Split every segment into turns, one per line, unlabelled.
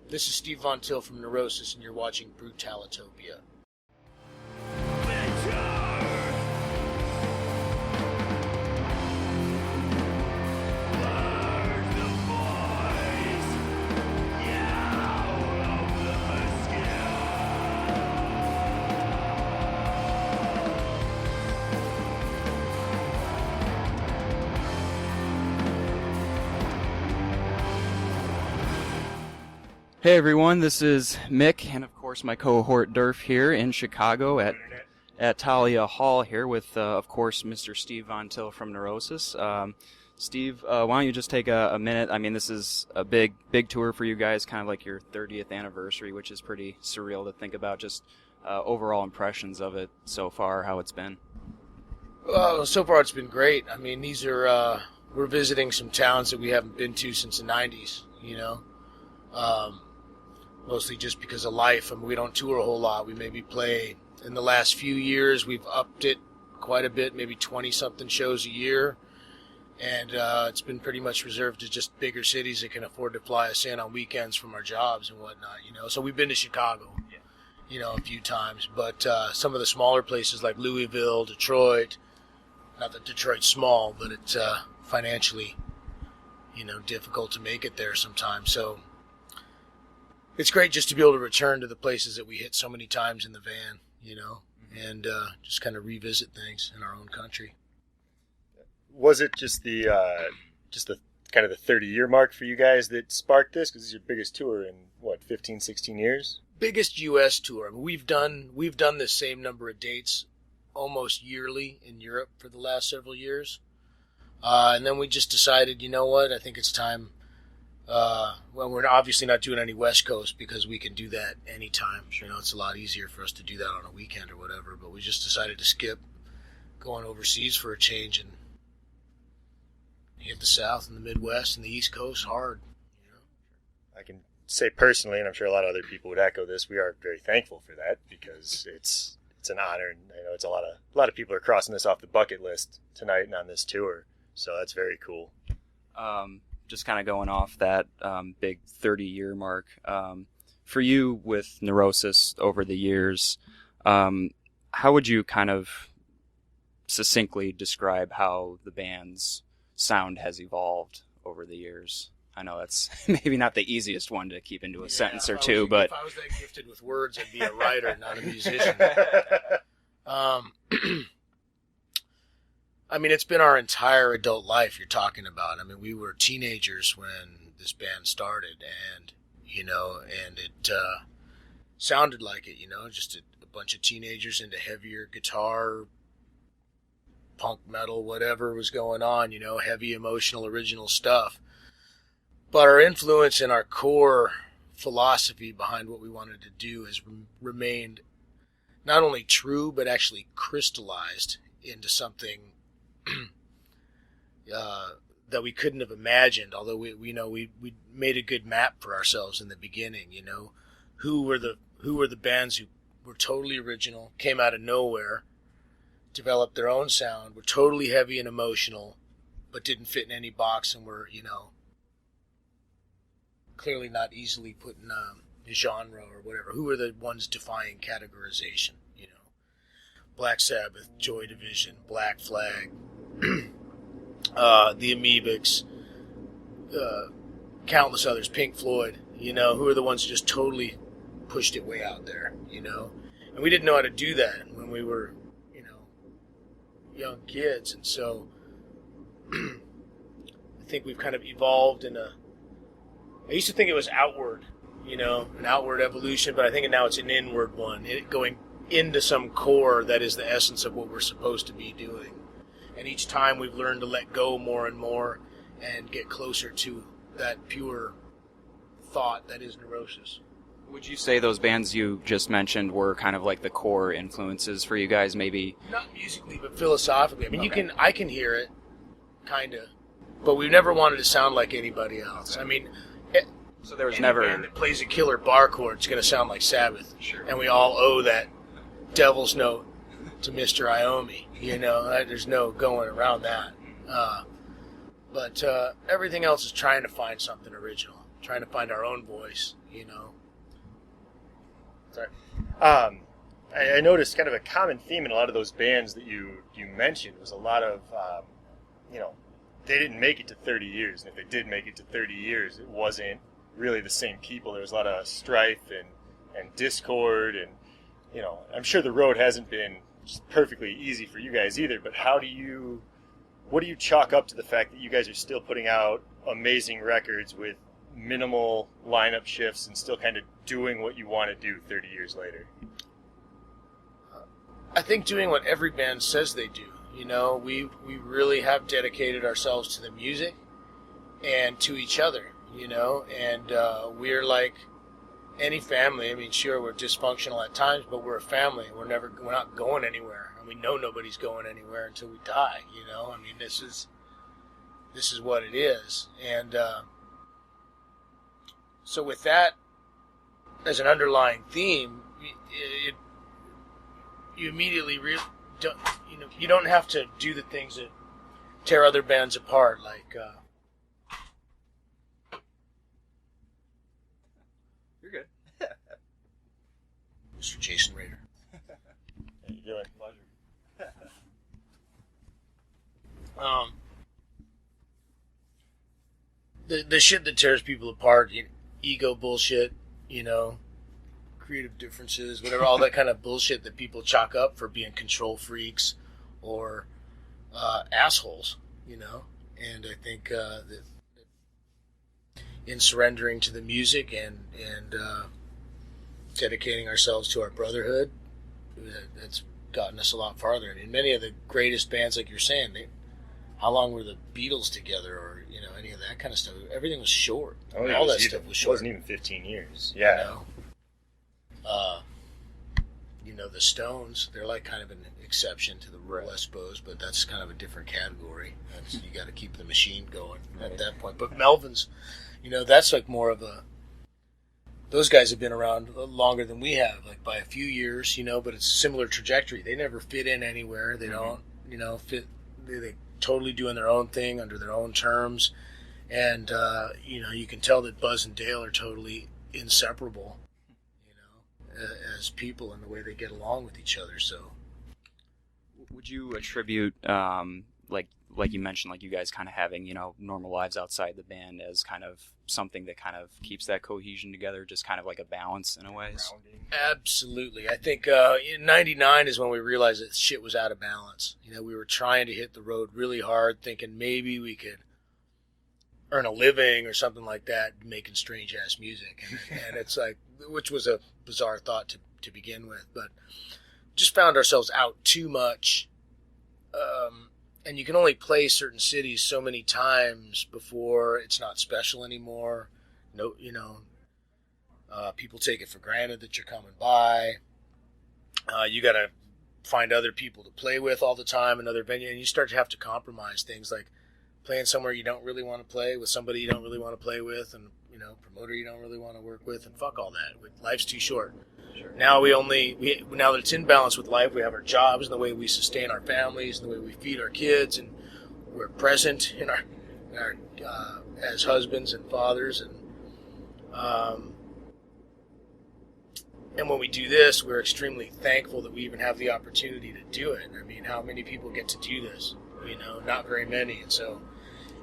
This is Steve Von Till from Neurosis, and you're watching Brutalitopia.
Hey everyone, this is Mick and of course my cohort Durf here in Chicago at Talia Hall here with of course Mr. Steve Von Till from Neurosis. Steve, why don't you just take a minute? I mean, this is a big tour for you guys, kind of like your 30th anniversary, which is pretty surreal to think about. Just overall impressions of it so far, how it's been.
So far it's been great. I mean, these are we're visiting some towns that we haven't been to since the 90s, you know. Mostly just because of life. I mean, we don't tour a whole lot. We maybe play, in the last few years, we've upped it quite a bit, maybe 20-something shows a year. And it's been pretty much reserved to just bigger cities that can afford to fly us in on weekends from our jobs and whatnot, you know. So we've been to Chicago, you know, a few times. But some of the smaller places like Louisville, Detroit, not that Detroit's small, but it's financially, you know, difficult to make it there sometimes. So it's great just to be able to return to the places that we hit so many times in the van, you know, and just kind of revisit things in our own country.
Was it just the kind of the 30-year mark for you guys that sparked this? Because this is your biggest tour in, 15, 16 years?
Biggest U.S. tour. I mean, we've done the same number of dates almost yearly in Europe for the last several years. And then we just decided, you know what, I think it's time. Well, we're obviously not doing any West Coast because we can do that anytime. You know, it's a lot easier for us to do that on a weekend or whatever. But we just decided to skip going overseas for a change and hit the South and the Midwest and the East Coast hard. You know?
I can say personally, and I'm sure a lot of other people would echo this, we are very thankful for that because it's an honor, and I know it's a lot of people are crossing this off the bucket list tonight and on this tour. So that's very cool.
Just kind of going off that big 30-year mark, for you with Neurosis over the years, how would you kind of succinctly describe how the band's sound has evolved over the years? I know that's maybe not the easiest one to keep into a sentence or two, but
if I was that gifted with words, I'd be a writer, not a musician. I mean, it's been our entire adult life you're talking about. I mean, we were teenagers when this band started, and, you know, and it sounded like it, you know, just a bunch of teenagers into heavier guitar, punk metal, whatever was going on, you know, heavy, emotional, original stuff. But our influence and our core philosophy behind what we wanted to do has remained not only true, but actually crystallized into something that we couldn't have imagined, although we know we made a good map for ourselves in the beginning, you know, who were the bands who were totally original, came out of nowhere, developed their own sound, were totally heavy and emotional, but didn't fit in any box and were, you know, clearly not easily put in a genre or whatever. Who were the ones defying categorization, you know? Black Sabbath, Joy Division, Black Flag, the Amoebics, countless others, Pink Floyd, you know, who are the ones who just totally pushed it way out there, you know? And we didn't know how to do that when we were, you know, young kids. And so I think we've kind of evolved in I used to think it was outward, you know, an outward evolution, but I think now it's an inward one, going into some core that is the essence of what we're supposed to be doing. And each time we've learned to let go more and more and get closer to that pure thought that is Neurosis.
would you say those bands you just mentioned were kind of like the core influences for you guys, maybe?
Not musically, but philosophically. I mean, I can hear it, kind of, but we've never wanted to sound like anybody else. I mean,
so there was
any
never
band that plays a killer bar chord is going to sound like Sabbath, and we all owe that devil's note to Mr. Iommi. You know, there's no going around that. But everything else is trying to find something original, trying to find our own voice,
Sorry. I noticed kind of a common theme in a lot of those bands that you mentioned was a lot of, they didn't make it to 30 years. And if they did make it to 30 years, it wasn't really the same people. There was a lot of strife and discord. And, I'm sure the road hasn't been just perfectly easy for you guys either. But what do you chalk up to the fact that you guys are still putting out amazing records with minimal lineup shifts and still kind of doing what you want to do 30 years later?
I think doing what every band says they do. We really have dedicated ourselves to the music and to each other, and we're like any family. I mean, sure, we're dysfunctional at times, but we're a family. We're not going anywhere, and we know nobody's going anywhere until we die, I mean, this is what it is. And so with that as an underlying theme, you immediately don't, you don't have to do the things that tear other bands apart, like
you're good.
Mr. Jason Rader.
How you doing? Pleasure.
The shit that tears people apart, ego bullshit, creative differences, whatever, all that kind of bullshit that people chalk up for being control freaks or assholes, And I think that in surrendering to the music and dedicating ourselves to our brotherhood, that's gotten us a lot farther. I mean, many of the greatest bands, like you're saying, how long were the Beatles together, or any of that kind of stuff? Everything was short. All that stuff was short.
It wasn't even 15 years. Yeah.
The Stones, they're like kind of an exception to the rule, I suppose, but that's kind of a different category. You got to keep the machine going at that point. But Melvin's, that's like more of a. Those guys have been around longer than we have, like by a few years, but it's a similar trajectory. They never fit in anywhere. They don't, fit. They totally doing their own thing under their own terms, and you can tell that Buzz and Dale are totally inseparable, as people and the way they get along with each other. So,
would you attribute, like you mentioned, like you guys kind of having normal lives outside the band as kind of something that kind of keeps that cohesion together, just kind of like a balance in a way?
Absolutely. I think in '99 is when we realized that shit was out of balance. We were trying to hit the road really hard, thinking maybe we could earn a living or something like that, making strange ass music, and it's like, which was a bizarre thought to begin with, but just found ourselves out too much. And you can only play certain cities so many times before it's not special anymore. People take it for granted that you're coming by. You got to find other people to play with all the time, another venue, and you start to have to compromise things like playing somewhere you don't really want to play with somebody you don't really want to play with, and promoter you don't really want to work with, and fuck all that. Life's too short. Sure. Now now that it's in balance with life, we have our jobs and the way we sustain our families and the way we feed our kids, and we're present in our as husbands and fathers, and when we do this, we're extremely thankful that we even have the opportunity to do it. I mean, how many people get to do this? Not very many, and so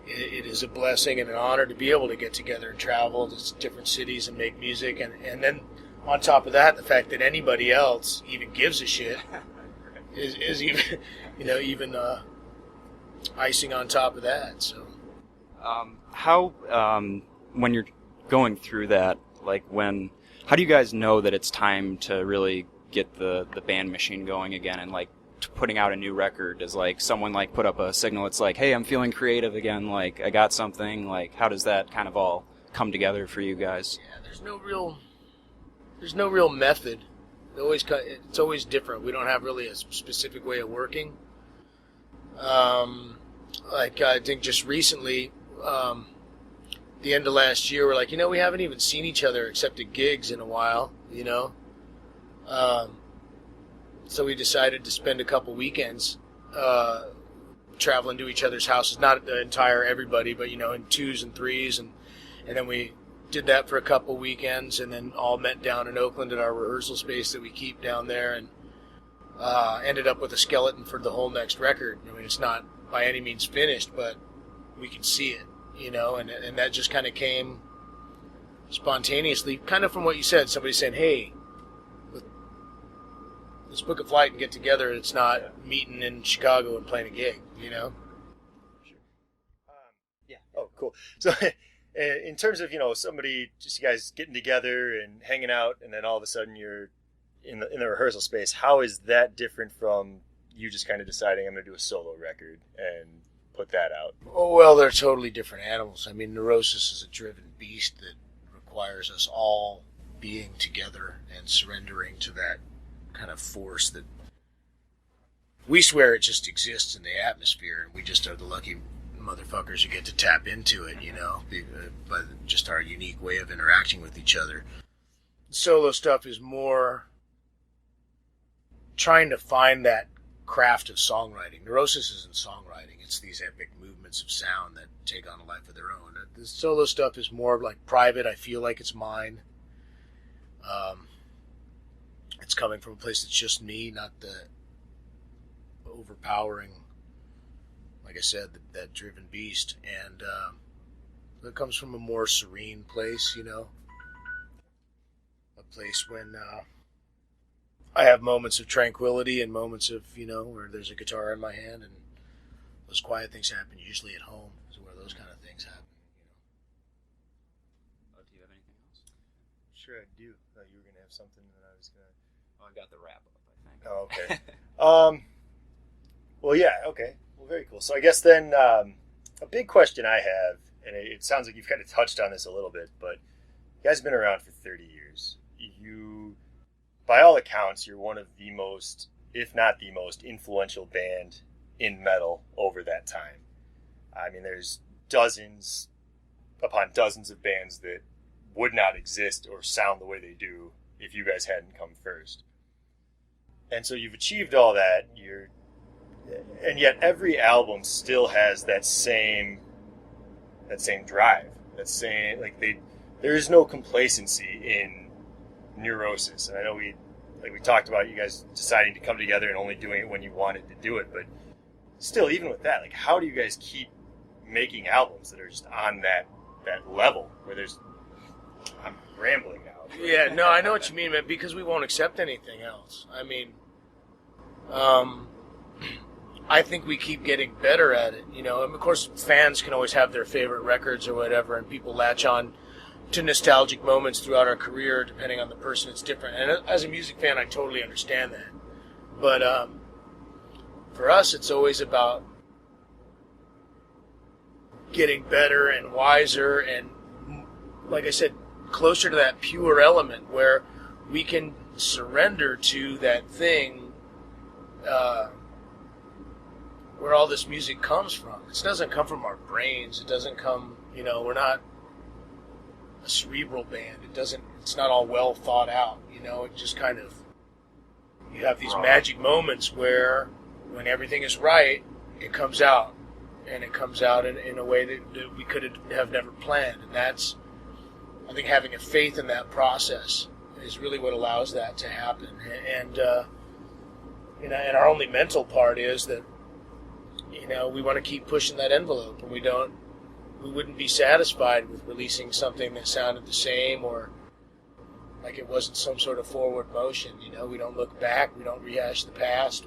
it is a blessing and an honor to be able to get together and travel to different cities and make music, and then on top of that, the fact that anybody else even gives a shit is even icing on top of that. So,
how when you're going through that, how do you guys know that it's time to really get the band machine going again, and putting out a new record? Does someone put up a signal? It's like, hey, I'm feeling creative again. I got something. How does that kind of all come together for you guys?
Yeah, there's no real method. It's always different. We don't have really a specific way of working. I think just recently, the end of last year, we're like, we haven't even seen each other except at gigs in a while, So we decided to spend a couple weekends traveling to each other's houses, not the entire everybody, but, in twos and threes, and then we did that for a couple weekends, and then all met down in Oakland at our rehearsal space that we keep down there, and ended up with a skeleton for the whole next record. I mean, it's not by any means finished, but we can see it, and that just kind of came spontaneously, kind of from what you said. Somebody saying, hey, let's book a flight and get together. It's not meeting in Chicago and playing a gig,
Sure. Yeah. Oh, cool. So in terms of, somebody, just you guys getting together and hanging out, and then all of a sudden you're in the rehearsal space, how is that different from you just kind of deciding I'm going to do a solo record and put that out?
Oh, well, they're totally different animals. I mean, Neurosis is a driven beast that requires us all being together and surrendering to that kind of force that we swear it just exists in the atmosphere, and we just are the lucky motherfuckers who get to tap into it, by just our unique way of interacting with each other. Solo stuff is more trying to find that craft of songwriting. Neurosis isn't songwriting. It's these epic movements of sound that take on a life of their own. The solo stuff is more like private. I feel like it's mine. It's coming from a place that's just me, not the overpowering, like I said, that driven beast. And it comes from a more serene place, a place when I have moments of tranquility and moments of, where there's a guitar in my hand, and those quiet things happen usually at home is where those kind of things happen.
Oh, do you have anything else?
Sure, I do. You were going to have something that I was going to...
Oh, I got the wrap up, I think.
Oh, okay. Well, yeah, okay. Well, very cool. So I guess then a big question I have, and it sounds like you've kind of touched on this a little bit, but you guys have been around for 30 years. You, by all accounts, you're one of the most, if not the most, influential band in metal over that time. I mean, there's dozens upon dozens of bands that would not exist or sound the way they do if you guys hadn't come first. And so you've achieved all that, and yet every album still has that same drive, there is no complacency in Neurosis. And I know we talked about you guys deciding to come together and only doing it when you wanted to do it, but still, even with that, how do you guys keep making albums that are just on that level where I'm rambling now.
Yeah, no, I know what you mean, man, because we won't accept anything else. I mean, I think we keep getting better at it, And of course, fans can always have their favorite records or whatever, and people latch on to nostalgic moments throughout our career. Depending on the person, it's different. And as a music fan, I totally understand that. But for us, it's always about getting better and wiser and, like I said, closer to that pure element where we can surrender to that thing where all this music comes from. It doesn't come from our brains. It doesn't come, we're not a cerebral band. It's not all well thought out, it just kind of, you have these magic moments where when everything is right, it comes out. And it comes out in a way that we could have never planned. And that's, I think, having a faith in that process is really what allows that to happen. And and our only mental part is that, we want to keep pushing that envelope, and we wouldn't be satisfied with releasing something that sounded the same or like it wasn't some sort of forward motion. We don't look back, we don't rehash the past.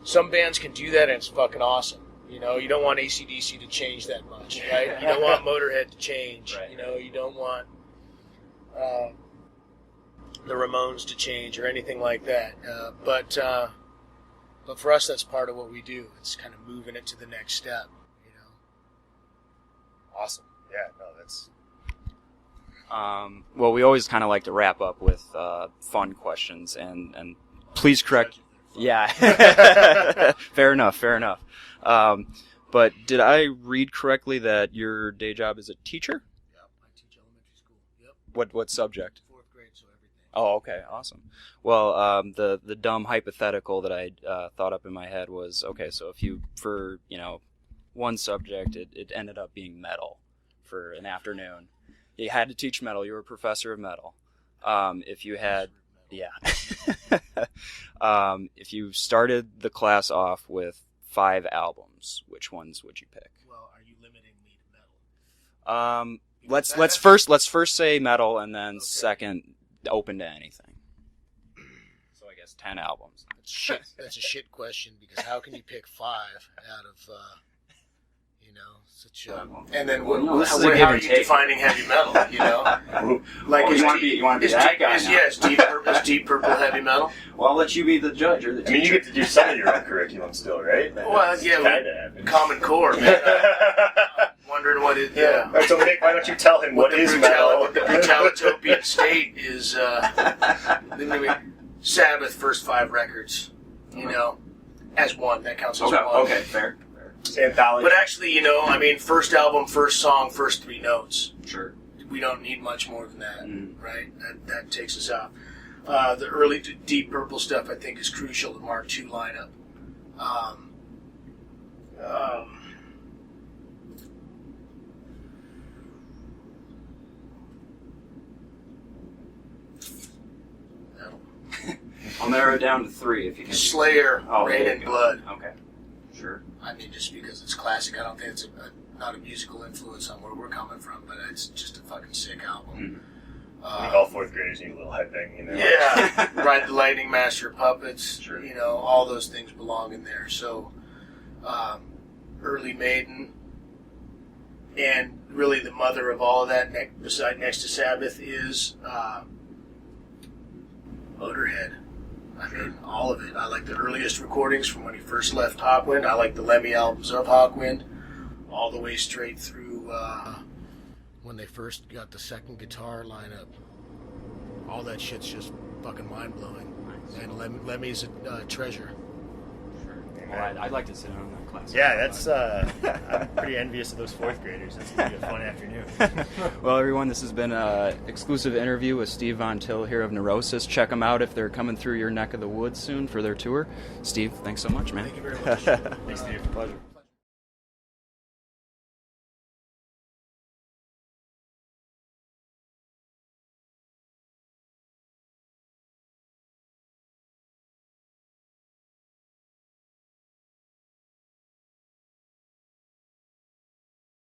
Some bands can do that, and it's fucking awesome. You don't want AC/DC to change that much, right? You don't want Motorhead to change.
Right.
You don't want the Ramones to change or anything like that. But for us, that's part of what we do. It's kind of moving it to the next step.
Awesome. Yeah. No, that's.
Well, we always kind of like to wrap up with fun questions, and please correct. Yeah. Fair enough. But did I read correctly that your day job is a teacher?
Yep, I teach elementary school. Yep.
What subject?
4th grade, so everything.
Oh, okay, awesome. Well, the dumb hypothetical that I thought up in my head was, okay, so if you, for, one subject, it ended up being metal for an afternoon. You had to teach metal. You were a professor of metal. If you had, yeah. If you started the class off with 5 albums, which ones would you pick?
Well, are you limiting me to metal?
Let's first say metal, and then second open to anything. So I guess 10 albums.
That's a shit question, because how can you pick 5 out of such a... And then how are you defining heavy metal? Like
you want to be that guy?
Is Deep Purple heavy metal?
Well, I'll let you be the judge or the teacher.
I mean, you get to do some of your own curriculum still, right?
Well, yeah, Common Core, man. Wondering what it.
Yeah. All right, so Mick, why don't you tell him what is metal?
What the Brutalitopia state is. Sabbath first 5 records, as one. That counts as one.
Okay, fair.
Anthology.
But actually, first album, first song, first 3 notes.
Sure.
We don't need much more than that, right? That takes us out. The early Deep Purple stuff, I think, is crucial to Mark II lineup.
I'll narrow it down to 3 if you can.
Slayer, Rain and Blood.
Okay. Sure.
I mean, just because it's classic, I don't think it's not a musical influence on where we're coming from, but it's just a fucking sick album.
All 4th graders need a little headbang,
Yeah, Ride the Lightning, Master of Puppets,
sure.
All those things belong in there. So, early Maiden, and really the mother of all of that, next to Sabbath, is Motorhead. I mean, all of it. I like the earliest recordings from when he first left Hawkwind. I like the Lemmy albums of Hawkwind, all the way straight through when they first got the second guitar lineup. All that shit's just fucking mind-blowing. Nice. And Lemmy's a treasure.
Sure. Well, I'd like to sit on that class.
Yeah, that's. I'm pretty envious of those 4th graders. That's going to be a fun afternoon.
Well, everyone, this has been an exclusive interview with Steve Von Till here of Neurosis. Check them out if they're coming through your neck of the woods soon for their tour. Steve, thanks so much, man.
Thank you very much.
Thanks, Steve.
Pleasure.